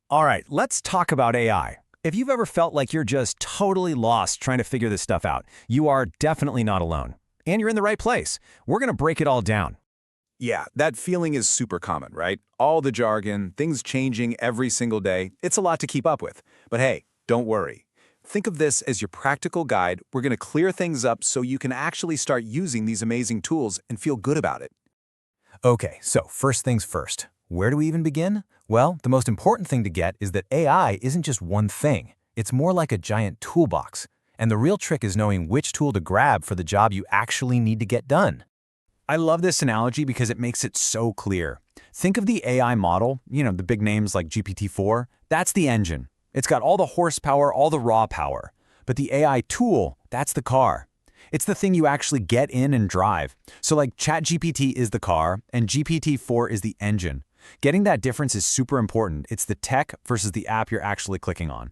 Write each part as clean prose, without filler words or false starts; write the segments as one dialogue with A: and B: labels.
A: All right, let's talk about AI. If you've ever felt like you're just totally lost trying to figure this stuff out, you are definitely not alone. And you're in the right place. We're going to break it all down.
B: Yeah, that feeling is super common, right? All the jargon, things changing every single day. It's a lot to keep up with. But hey, don't worry. Think of this as your practical guide. We're going to clear things up so you can actually start using these amazing tools and feel good about it.
A: Okay, so first things first. Where do we even begin? Well, the most important thing to get is that AI isn't just one thing. It's more like a giant toolbox. And the real trick is knowing which tool to grab for the job you actually need to get done. I love this analogy because it makes it so clear. Think of the AI model, the big names like GPT-4, that's the engine. It's got all the horsepower, all the raw power. But the AI tool, that's the car. It's the thing you actually get in and drive. So like ChatGPT is the car and GPT-4 is the engine. Getting that difference is super important. It's the tech versus the app you're actually clicking on.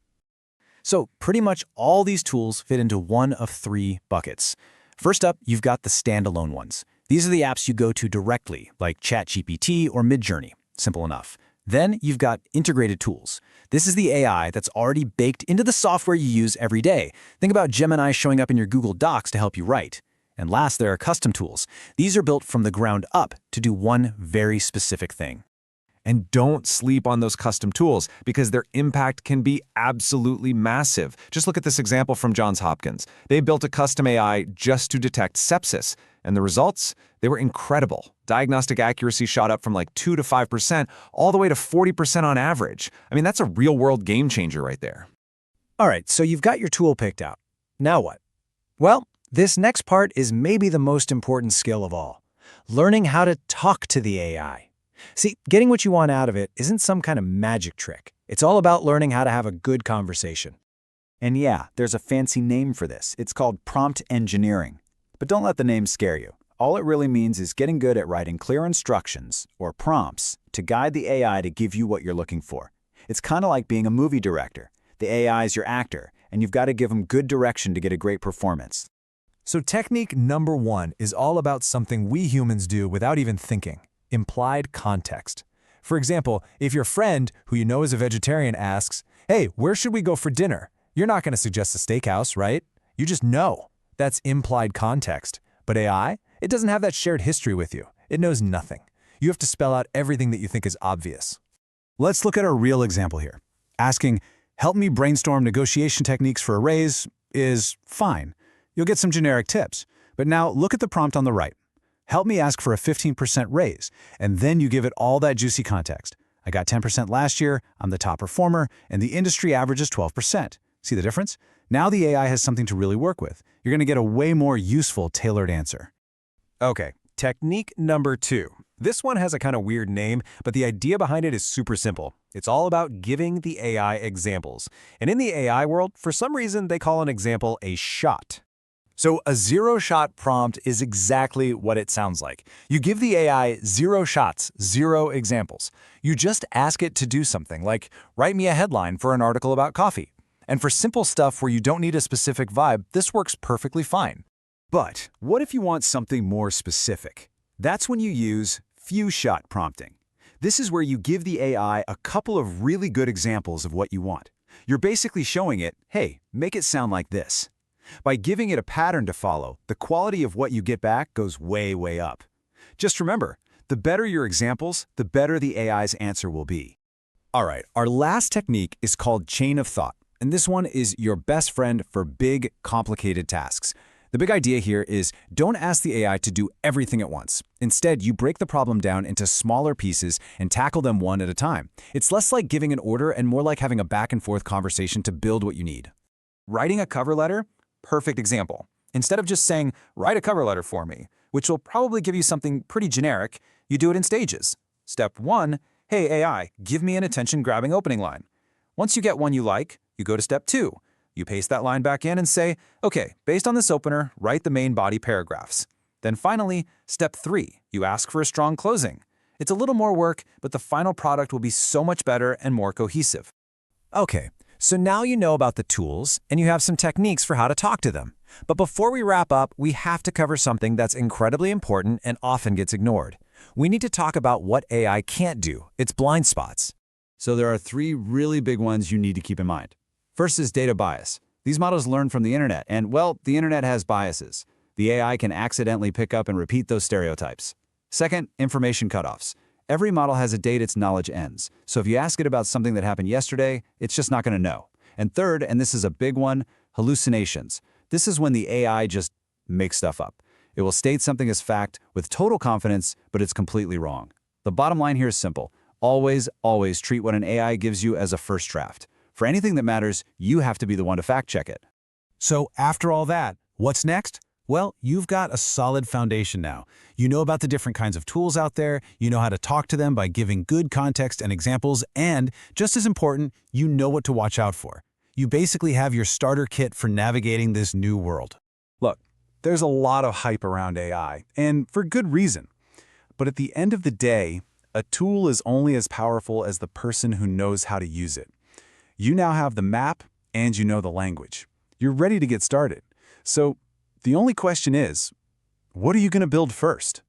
A: So pretty much all these tools fit into one of three buckets. First up, you've got the standalone ones. These are the apps you go to directly, like ChatGPT or Midjourney. Simple enough. Then you've got integrated tools. This is the AI that's already baked into the software you use every day. Think about Gemini showing up in your Google Docs to help you write. And last, there are custom tools. These are built from the ground up to do one very specific thing.
C: And don't sleep on those custom tools because their impact can be absolutely massive. Just look at this example from Johns Hopkins. They built a custom AI just to detect sepsis. And the results? They were incredible. Diagnostic accuracy shot up from like 2 to 5%, all the way to 40% on average. I mean, that's a real-world game changer right there.
A: All right, so you've got your tool picked out. Now what? Well, this next part is maybe the most important skill of all. Learning how to talk to the AI. See, getting what you want out of it isn't some kind of magic trick. It's all about learning how to have a good conversation. And yeah, there's a fancy name for this. It's called prompt engineering. But don't let the name scare you. All it really means is getting good at writing clear instructions, or prompts, to guide the AI to give you what you're looking for. It's kind of like being a movie director. The AI is your actor, and you've got to give them good direction to get a great performance. So technique number one is all about something we humans do without even thinking. Implied context. For example, if your friend, who you know is a vegetarian, asks, "Hey, where should we go for dinner?" You're not going to suggest a steakhouse, right? You just know. That's implied context. But AI, it doesn't have that shared history with you. It knows nothing. You have to spell out everything that you think is obvious. Let's look at a real example here. Asking, "Help me brainstorm negotiation techniques for a raise," is fine. You'll get some generic tips. But now look at the prompt on the right. "Help me ask for a 15% raise," and then you give it all that juicy context. "I got 10% last year, I'm the top performer, and the industry average is 12%. See the difference? Now the AI has something to really work with. You're going to get a way more useful, tailored answer. Okay, technique number two. This one has a kind of weird name, but the idea behind it is super simple. It's all about giving the AI examples. And in the AI world, for some reason, they call an example a shot. So a zero-shot prompt is exactly what it sounds like. You give the AI 0 shots, 0 examples. You just ask it to do something like, "Write me a headline for an article about coffee." And for simple stuff where you don't need a specific vibe, this works perfectly fine. But what if you want something more specific? That's when you use few-shot prompting. This is where you give the AI a couple of really good examples of what you want. You're basically showing it, "Hey, make it sound like this." By giving it a pattern to follow, the quality of what you get back goes way, way up. Just remember, the better your examples, the better the AI's answer will be. All right, our last technique is called chain of thought, and this one is your best friend for big, complicated tasks. The big idea here is don't ask the AI to do everything at once. Instead, you break the problem down into smaller pieces and tackle them one at a time. It's less like giving an order and more like having a back-and-forth conversation to build what you need. Writing a cover letter? Perfect example. Instead of just saying, "Write a cover letter for me," which will probably give you something pretty generic, you do it in stages. Step 1, "Hey AI, give me an attention-grabbing opening line." Once you get one you like, you go to step 2. You paste that line back in and say, "Okay, based on this opener, write the main body paragraphs." Then finally, step 3, you ask for a strong closing. It's a little more work, but the final product will be so much better and more cohesive. Okay. So now you know about the tools, and you have some techniques for how to talk to them. But before we wrap up, we have to cover something that's incredibly important and often gets ignored. We need to talk about what AI can't do, its blind spots.
D: So there are three really big ones you need to keep in mind. First is data bias. These models learn from the internet, and, well, the internet has biases. The AI can accidentally pick up and repeat those stereotypes. Second, information cutoffs. Every model has a date its knowledge ends, so if you ask it about something that happened yesterday, it's just not going to know. And third, and this is a big one, hallucinations. This is when the AI just makes stuff up. It will state something as fact with total confidence, but it's completely wrong. The bottom line here is simple. Always, always treat what an AI gives you as a first draft. For anything that matters, you have to be the one to fact-check it.
A: So after all that, what's next? Well, you've got a solid foundation now. You know about the different kinds of tools out there, you know how to talk to them by giving good context and examples, and, just as important, you know what to watch out for. You basically have your starter kit for navigating this new world.
B: Look, there's a lot of hype around AI, and for good reason. But at the end of the day, a tool is only as powerful as the person who knows how to use it. You now have the map, and you know the language. You're ready to get started. So the only question is, what are you going to build first?